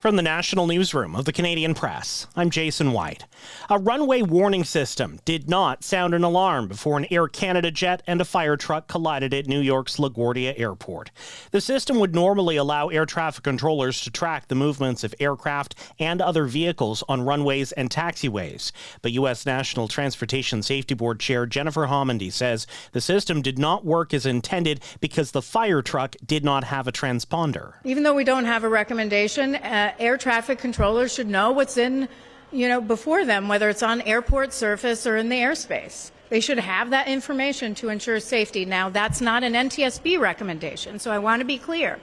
From the National Newsroom of the Canadian Press, I'm Jason White. A runway warning system did not sound an alarm before an Air Canada jet and a fire truck collided at New York's LaGuardia Airport. The system would normally allow air traffic controllers to track the movements of aircraft and other vehicles on runways and taxiways. But U.S. National Transportation Safety Board Chair Jennifer Homendy says the system did not work as intended because the fire truck did not have a transponder. Even though we don't have a recommendation, air traffic controllers should know what's before them, whether it's on airport surface or in the airspace. They should have that information to ensure safety. Now, that's not an NTSB recommendation, so I want to be clear,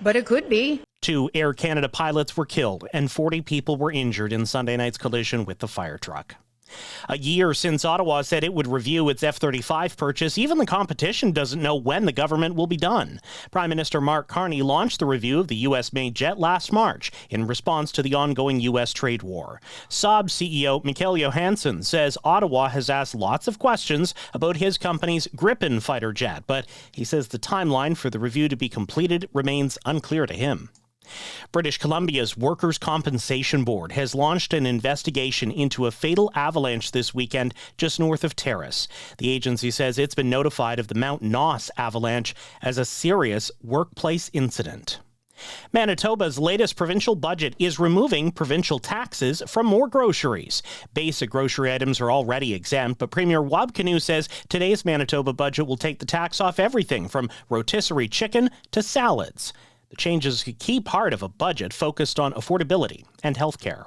but it could be. 2 Air Canada pilots were killed and 40 people were injured in Sunday night's collision with the fire truck. A year since Ottawa said it would review its F-35 purchase, even the competition doesn't know when the government will be done. Prime Minister Mark Carney launched the review of the U.S.-made jet last March in response to the ongoing U.S. trade war. Saab CEO Mikael Johansson says Ottawa has asked lots of questions about his company's Gripen fighter jet, but he says the timeline for the review to be completed remains unclear to him. British Columbia's Workers' Compensation Board has launched an investigation into a fatal avalanche this weekend just north of Terrace. The agency says it's been notified of the Mount Noss avalanche as a serious workplace incident. Manitoba's latest provincial budget is removing provincial taxes from more groceries. Basic grocery items are already exempt, but Premier Wab Kinew says today's Manitoba budget will take the tax off everything from rotisserie chicken to salads. The change is a key part of a budget focused on affordability and health care.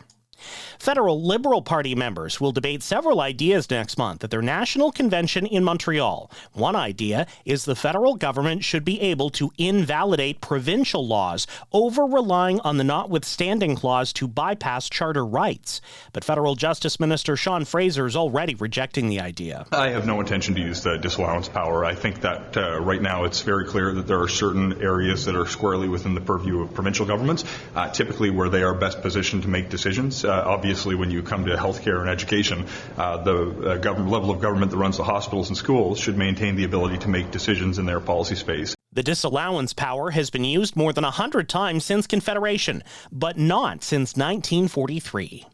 Federal Liberal Party members will debate several ideas next month at their national convention in Montreal. One idea is the federal government should be able to invalidate provincial laws over relying on the notwithstanding clause to bypass charter rights. But Federal Justice Minister Sean Fraser is already rejecting the idea. I have no intention to use the disallowance power. I think that right now it's very clear that there are certain areas that are squarely within the purview of provincial governments, typically where they are best positioned to make decisions. Obviously, when you come to healthcare and education, the level of government that runs the hospitals and schools should maintain the ability to make decisions in their policy space. The disallowance power has been used more than 100 times since Confederation, but not since 1943.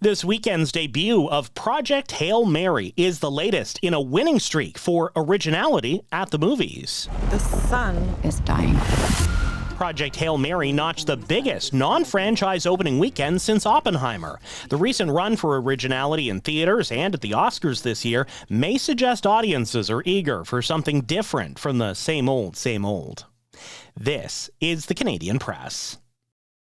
This weekend's debut of Project Hail Mary is the latest in a winning streak for originality at the movies. The sun is dying. Project Hail Mary notched the biggest non-franchise opening weekend since Oppenheimer. The recent run for originality in theaters and at the Oscars this year may suggest audiences are eager for something different from the same old, same old. This is the Canadian Press.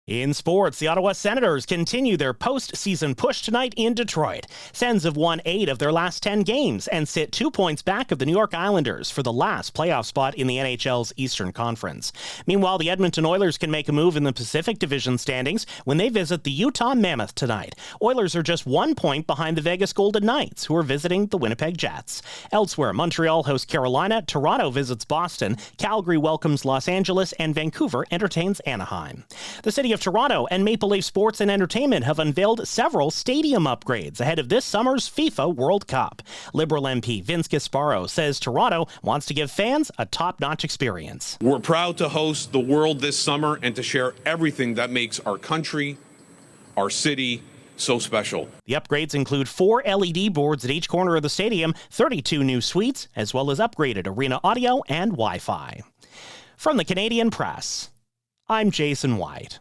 In sports, the Ottawa Senators continue their postseason push tonight in Detroit. Sens have won 8 of their last 10 games and sit 2 points back of the New York Islanders for the last playoff spot in the NHL's Eastern Conference. Meanwhile, the Edmonton Oilers can make a move in the Pacific Division standings when they visit the Utah Mammoth tonight. Oilers are just 1 point behind the Vegas Golden Knights, who are visiting the Winnipeg Jets. Elsewhere, Montreal hosts Carolina, Toronto visits Boston, Calgary welcomes Los Angeles, and Vancouver entertains Anaheim. The city of Toronto and Maple Leaf Sports and Entertainment have unveiled several stadium upgrades ahead of this summer's FIFA World Cup. Liberal MP Vince Gasparo says Toronto wants to give fans a top-notch experience. We're proud to host the World this summer and to share everything that makes our country, our city, so special. The upgrades include 4 LED boards at each corner of the stadium, 32 new suites, as well as upgraded arena audio and Wi-Fi. From the Canadian Press, I'm Jason White.